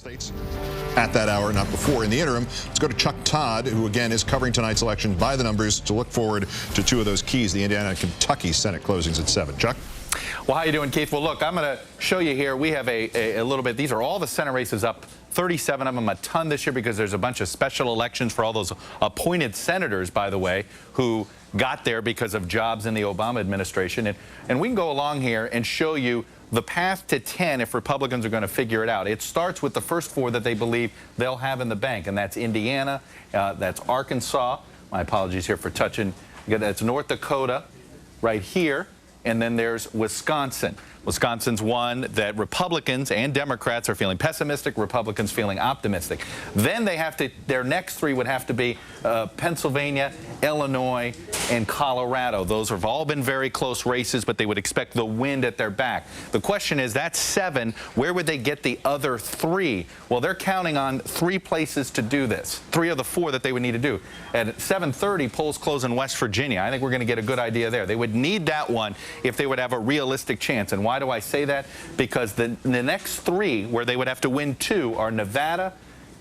States at that hour, not before. In the interim, let's go to Chuck Todd, who again is covering tonight's election by the numbers to look forward to two of those keys, the Indiana and Kentucky Senate closings at 7. Chuck? Well, how you doing, Keith? Well, look, I'm going to show you here. We have a little bit. These are all the Senate races up. 37 of them, a ton this year because there's a bunch of special elections for all those appointed senators, by the way, who got there because of jobs in the Obama administration. And we can go along here and show you the path to 10 if Republicans are going to figure it out. It starts with the first 4 that they believe they'll have in the bank, and that's Indiana, that's Arkansas. My apologies here for touching. That's North Dakota right here, and then there's Wisconsin. Wisconsin's one that Republicans and Democrats are feeling pessimistic, Republicans feeling optimistic. Then they have to, their next 3 would have to be Pennsylvania, Illinois, and Colorado. Those have all been very close races, but they would expect the wind at their back. The question is, that's 7. Where would they get the other 3? Well, they're counting on 3 places to do this. 3 of the 4 that they would need to do. At 7:30, polls close in West Virginia. I think we're going to get a good idea there. They would need that one if they would have a realistic chance. And why do I say that? Because the next 3 where they would have to win 2 are Nevada,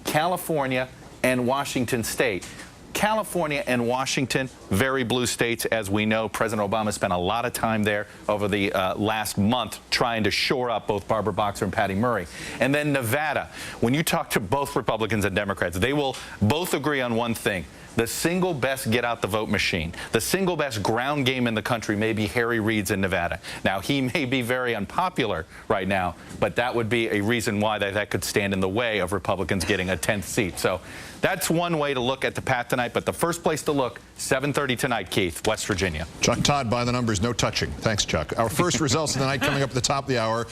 California, and Washington State. California and Washington, very blue states, as we know. President Obama spent a lot of time there over the last month trying to shore up both Barbara Boxer and Patty Murray. And then Nevada, when you talk to both Republicans and Democrats, they will both agree on one thing. The single best get-out-the-vote machine, the single best ground game in the country may be Harry Reid's in Nevada. Now, he may be very unpopular right now, but that would be a reason why that could stand in the way of Republicans getting a 10th seat. So that's one way to look at the path tonight. But the first place to look, 7:30 tonight, Keith, West Virginia. Chuck Todd, by the numbers, no touching. Thanks, Chuck. Our first results of the night coming up at the top of the hour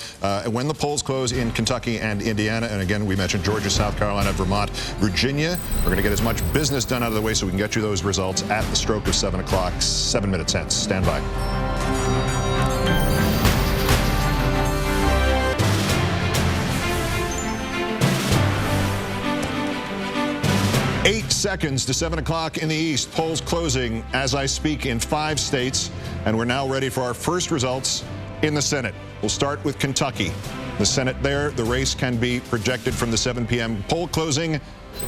when the polls close in Kentucky and Indiana. And again, we mentioned Georgia, South Carolina, Vermont, Virginia. We're going to get as much business done out of the way so we can get you those results at the stroke of 7 o'clock, 7 minutes hence. Stand by. Eight seconds to 7 o'clock in the East. Polls closing as I speak in 5 states. And we're now ready for our first results in the Senate. We'll start with Kentucky. The Senate there, the race can be projected from the 7 p.m. poll closing.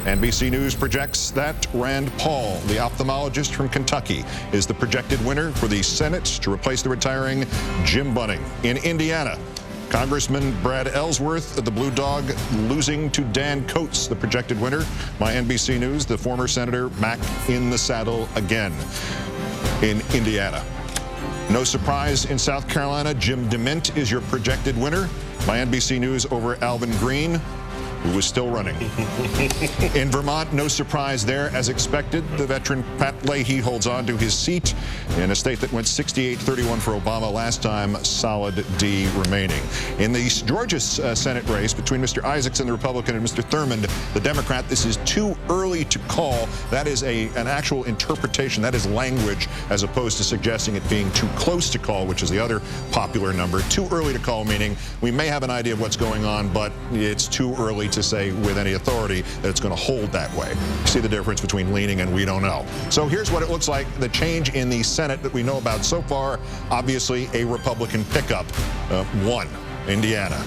NBC News projects that Rand Paul, the ophthalmologist from Kentucky, is the projected winner for the Senate to replace the retiring Jim Bunning. In Indiana, Congressman Brad Ellsworth, the Blue Dog, losing to Dan Coates, the projected winner. My NBC News, the former senator back in the saddle again. In Indiana, no surprise in South Carolina, Jim DeMint is your projected winner. My NBC News over Alvin Green, who was still running. In Vermont, no surprise there. As expected, the veteran Pat Leahy holds on to his seat in a state that went 68-31 for Obama last time, solid D remaining. In the Georgia Senate race between Mr. Isaacson, the Republican, and Mr. Thurmond, the Democrat, this is too early to call. That is an actual interpretation. That is language as opposed to suggesting it being too close to call, which is the other popular number. Too early to call, meaning we may have an idea of what's going on, but it's too early to say with any authority that it's going to hold that way. See the difference between leaning and we don't know. So here's what it looks like. The change in the Senate that we know about so far, obviously a Republican pickup. 1, Indiana.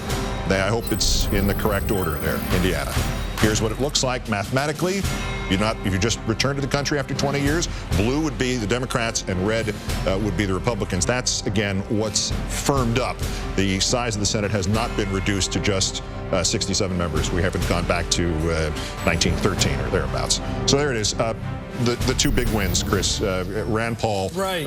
I hope it's in the correct order there, Indiana. Here's what it looks like mathematically. If you just returned to the country after 20 years, blue would be the Democrats and red would be the Republicans. That's, again, what's firmed up. The size of the Senate has not been reduced to just 67 members. We haven't gone back to 1913 or thereabouts. So there it is. The 2 big wins, Chris. Rand Paul. Right.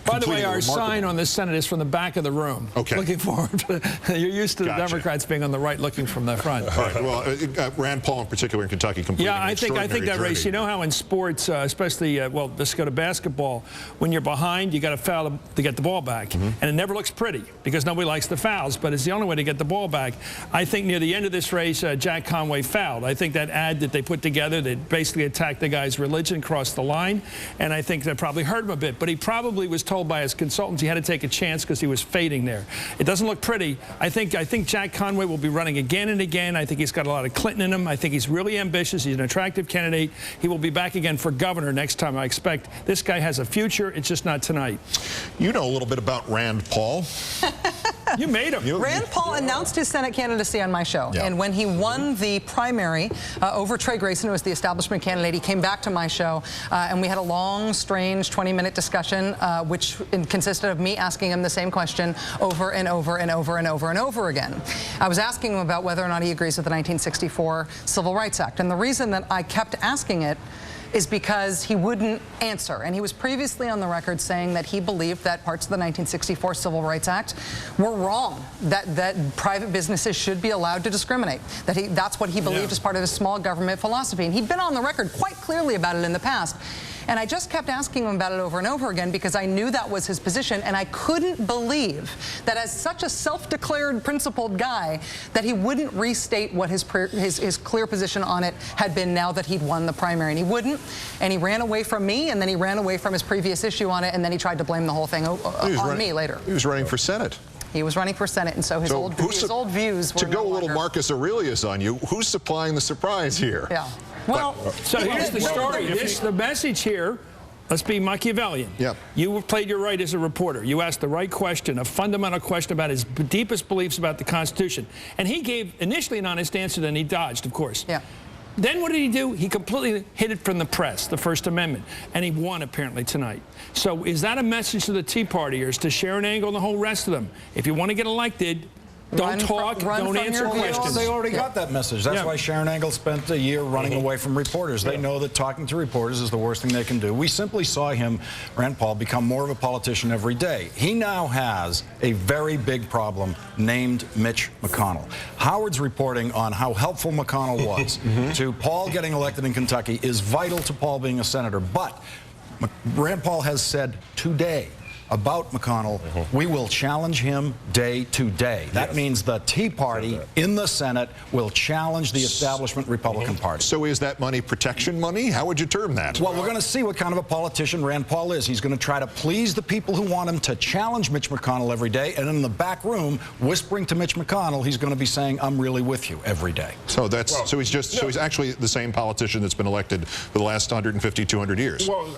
By the way, our sign on this Senate is from the back of the room. Okay. Looking forward. You're used to the Democrats being on the right, looking from the front. All right. Well, Rand Paul in particular in Kentucky completing I think that race. You know how in sports, especially let's go to basketball, when you're behind, you got to foul to get the ball back, and it never looks pretty because nobody likes the fouls. But it's the only way to get the ball back. I think near the end of this race, Jack Conway fouled. I think that ad that they put together that basically attacked the guy's religion crossed the line, and I think that probably hurt him a bit. But he probably was told by his consultants he had to take a chance because he was fading there. It doesn't look pretty. I think Jack Conway will be running again and again. I think he's got a lot of Clinton in him. I think he's really ambitious. He's an attractive candidate. He will be back again for governor next time. I expect this guy has a future. It's just not tonight. You know a little bit about Rand Paul. You made him. Rand Paul announced his Senate candidacy on my show. Yeah. And when he won the primary over Trey Grayson, who was the establishment candidate, he came back to my show, and we had a long, strange 20-minute discussion, which consisted of me asking him the same question over and over and over and over and over again. I was asking him about whether or not he agrees with the 1964 Civil Rights Act. And the reason that I kept asking it is because he wouldn't answer. And he was previously on the record saying that he believed that parts of the 1964 Civil Rights Act were wrong, that private businesses should be allowed to discriminate, that's what he believed as part of his small government philosophy. And he'd been on the record quite clearly about it in the past. And I just kept asking him about it over and over again because I knew that was his position, and I couldn't believe that as such a self-declared principled guy that he wouldn't restate what his clear position on it had been now that he'd won the primary. And he wouldn't, and he ran away from me, and then he ran away from his previous issue on it, and then he tried to blame the whole thing on me later. He was running for Senate. He was running for Senate, and so his old views were to go a little Marcus Aurelius on you, who's supplying the surprise here? Yeah. Well, so here's the story. The message here, let's be Machiavellian. Yeah. You played your right as a reporter. You asked the right question, a fundamental question about his deepest beliefs about the Constitution. And he gave initially an honest answer, then he dodged, of course. Yeah. Then what did he do? He completely hid it from the press, the First Amendment, and he won apparently tonight. So is that a message to the Tea Partiers, to Sharon Angle and the whole rest of them? If you want to get elected, don't talk, don't answer questions. They already got that message. That's why Sharon Angle spent a year running away from reporters. They know that talking to reporters is the worst thing they can do. We simply saw him, Rand Paul, become more of a politician every day. He now has a very big problem named Mitch McConnell. Howard's reporting on how helpful McConnell was to Paul getting elected in Kentucky is vital to Paul being a senator. But Rand Paul has said today about McConnell, we will challenge him day to day. That means the Tea Party in the Senate will challenge the establishment Republican Party. So is that money protection money? How would you term that? Well, we're going to see what kind of a politician Rand Paul is. He's going to try to please the people who want him to challenge Mitch McConnell every day, and in the back room, whispering to Mitch McConnell, he's going to be saying, I'm really with you every day. So that's so he's actually the same politician that's been elected for the last 150, 200 years. Well,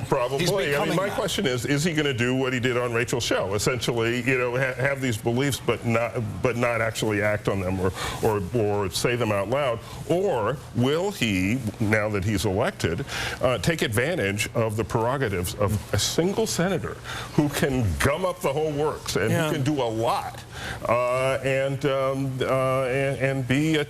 probably. I mean, my question is he going to do what he did on Rachel's show, essentially, you know, have these beliefs but not actually act on them or say them out loud, or will he, now that he's elected, take advantage of the prerogatives of a single senator who can gum up the whole works and who can do a lot and be a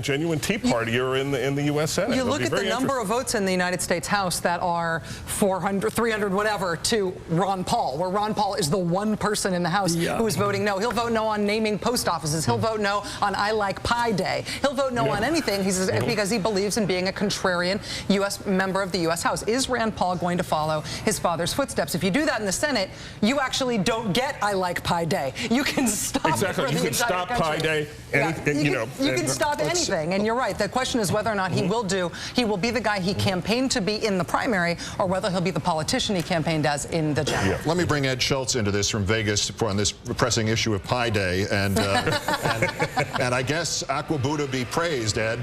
genuine Tea Partier in the U.S. Senate. You look at the number of votes in the United States House that are 400, 300, whatever, to Ron Paul, where Ron Paul is the one person in the House who is voting no. He'll vote no on naming post offices. He'll vote no on I Like Pie Day. He'll vote no on anything because he believes in being a contrarian U.S. member of the U.S. House. Is Rand Paul going to follow his father's footsteps? If you do that in the Senate, you actually don't get I Like Pie Day. You can stop exactly. You can stop Pie Day. You can stop anything. And you're right. The question is whether or not he will be the guy he campaigned to be in the primary, or whether he'll be the politician he campaigned as in the general. Let me bring Ed Schultz into this from Vegas on this pressing issue of Pie Day, and I guess Aqua Buddha be praised, Ed.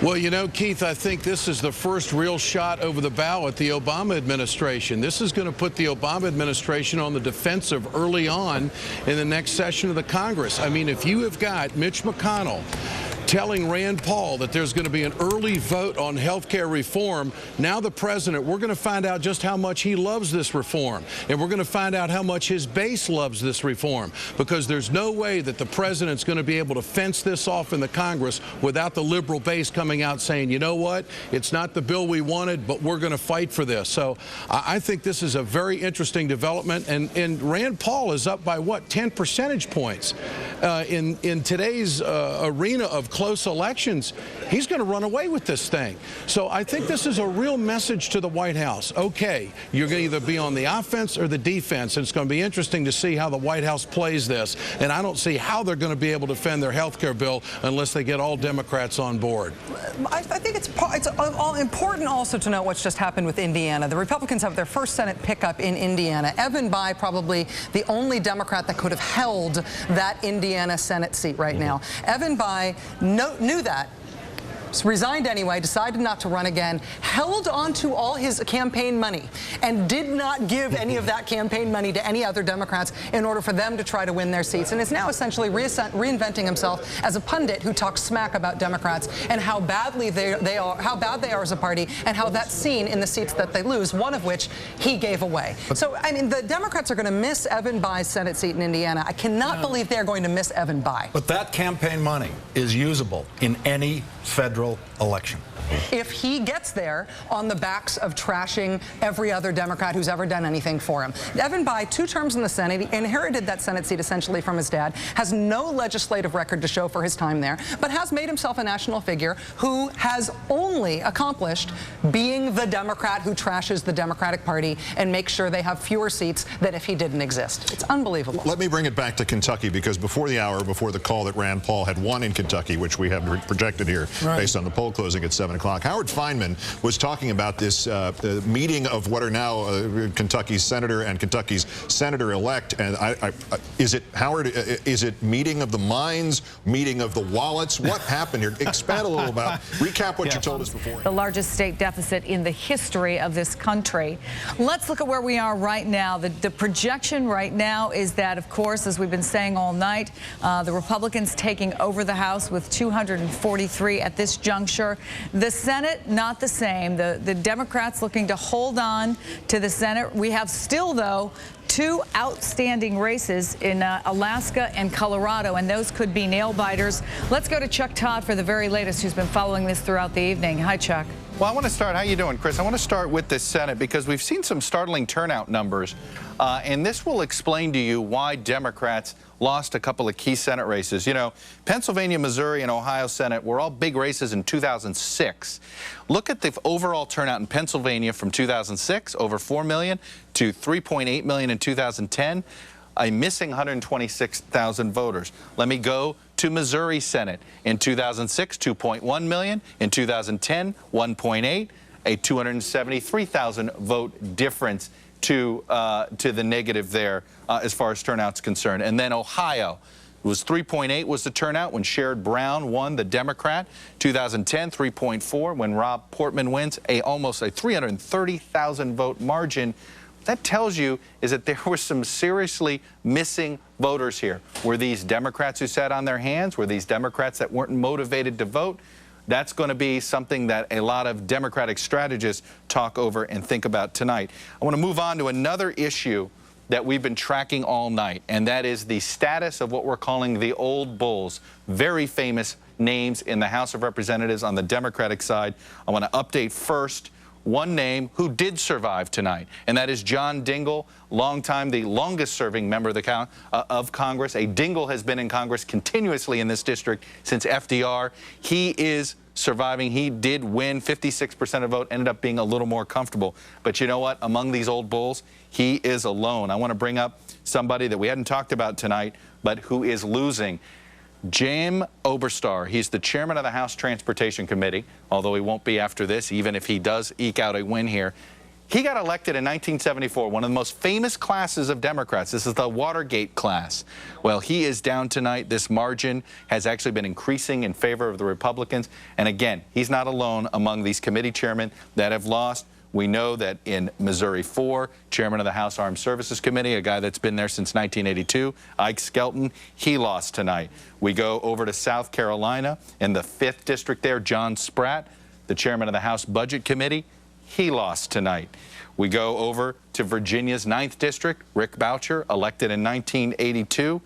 Well, you know, Keith, I think this is the first real shot over the bow at the Obama administration. This is going to put the Obama administration on the defensive early on in the next session of the Congress. I mean, if you have got Mitch McConnell telling Rand Paul that there's going to be an early vote on health care reform, now the president, we're going to find out just how much he loves this reform, and we're going to find out how much his base loves this reform, because there's no way that the president's going to be able to fence this off in the Congress without the liberal base coming out saying, you know what, it's not the bill we wanted, but we're going to fight for this. So I think this is a very interesting development, and Rand Paul is up by, what, 10 percentage points in today's arena of close elections. He's going to run away with this thing. So I think this is a real message to the White House. Okay, you're going to either be on the offense or the defense, and it's going to be interesting to see how the White House plays this. And I don't see how they're going to be able to defend their health care bill unless they get all Democrats on board. I think it's important also to note what's just happened with Indiana. The Republicans have their first Senate pickup in Indiana. Evan Bayh, probably the only Democrat that could have held that Indiana Senate seat right now. Evan Bayh knew that resigned anyway, decided not to run again, held on to all his campaign money, and did not give any of that campaign money to any other Democrats in order for them to try to win their seats, and is now essentially reinventing himself as a pundit who talks smack about Democrats and how badly they are, how bad they are as a party, and how that's seen in the seats that they lose, one of which he gave away. So, I mean, the Democrats are going to miss Evan Bayh's Senate seat in Indiana. I cannot believe they're going to miss Evan Bayh. But that campaign money is usable in any federal election. If he gets there on the backs of trashing every other Democrat who's ever done anything for him. Evan Bayh, 2 terms in the Senate, he inherited that Senate seat essentially from his dad, has no legislative record to show for his time there, but has made himself a national figure who has only accomplished being the Democrat who trashes the Democratic Party and makes sure they have fewer seats than if he didn't exist. It's unbelievable. Let me bring it back to Kentucky, because before the hour, before the call that Rand Paul had won in Kentucky, which we have projected here based on the poll closing at 7 o'clock, Howard Fineman was talking about this meeting of what are now Kentucky's senator and Kentucky's senator-elect. And is it, Howard, is it meeting of the minds, meeting of the wallets? What happened here? Expand a little about, recap what you told us before. The largest state deficit in the history of this country. Let's look at where we are right now. The projection right now is that, of course, as we've been saying all night, the Republicans taking over the House with 243 at this juncture. The Senate, not the same. The Democrats looking to hold on to the Senate. We have still, though, 2 outstanding races in Alaska and Colorado, and those could be nail-biters. Let's go to Chuck Todd for the very latest, who's been following this throughout the evening. Hi, Chuck. Well, I want to start, how you doing, Chris? I want to start with the Senate, because we've seen some startling turnout numbers, and this will explain to you why Democrats lost a couple of key Senate races. You know, Pennsylvania, Missouri, and Ohio Senate were all big races in 2006. Look at the overall turnout in Pennsylvania from 2006, over 4 million, to 3.8 million in 2010, a missing 126,000 voters. Let me go to Missouri Senate. In 2006, 2.1 million. In 2010, 1.8, a 273,000 vote difference to the negative there as far as turnout's concerned. And then Ohio, it was 3.8 was the turnout when Sherrod Brown won, the Democrat. 2010, 3.4 when Rob Portman wins, almost a 330,000 vote margin. That tells you is that there were some seriously missing voters here. Were these Democrats who sat on their hands? Were these Democrats that weren't motivated to vote? That's going to be something that a lot of Democratic strategists talk over and think about tonight. I want to move on to another issue that we've been tracking all night, and that is the status of what we're calling the old bulls. Very famous names in the House of Representatives on the Democratic side. I want to update first one name who did survive tonight, and that is John Dingell, the longest-serving member of Congress. A Dingell has been in Congress continuously in this district since FDR. He is surviving. He did win 56% of vote, ended up being a little more comfortable. But you know what? Among these old bulls, he is alone. I want to bring up somebody that we hadn't talked about tonight, but who is losing. Jim Oberstar, he's the chairman of the House Transportation Committee, although he won't be after this, even if he does eke out a win here. He got elected in 1974, one of the most famous classes of Democrats. This is the Watergate class. Well, he is down tonight. This margin has actually been increasing in favor of the Republicans. And again, he's not alone among these committee chairmen that have lost. We know that in Missouri 4, chairman of the House Armed Services Committee, a guy that's been there since 1982, Ike Skelton, he lost tonight. We go over to South Carolina in the 5th district there, John Spratt, the chairman of the House Budget Committee, he lost tonight. We go over to Virginia's 9th district, Rick Boucher, elected in 1982,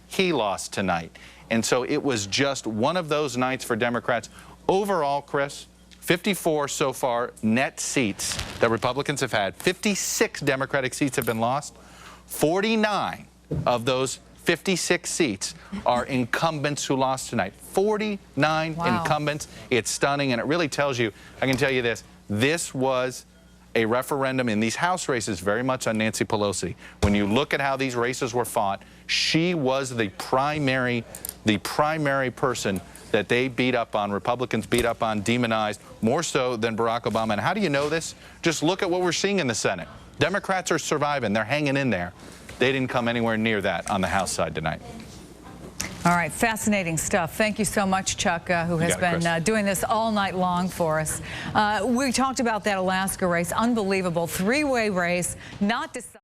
he lost tonight. And so it was just one of those nights for Democrats. Overall, Chris, 54 so far net seats that Republicans have had. 56 Democratic seats have been lost. 49 of those 56 seats are incumbents who lost tonight. 49 incumbents. It's stunning, and it really tells you, I can tell you this, this was a referendum in these House races very much on Nancy Pelosi. When you look at how these races were fought, she was the primary person that they beat up on, Republicans beat up on, demonized, more so than Barack Obama. And how do you know this? Just look at what we're seeing in the Senate. Democrats are surviving. They're hanging in there. They didn't come anywhere near that on the House side tonight. All right, fascinating stuff. Thank you so much, Chuck, who has been doing this all night long for us. We talked about that Alaska race, unbelievable three-way race, not decided.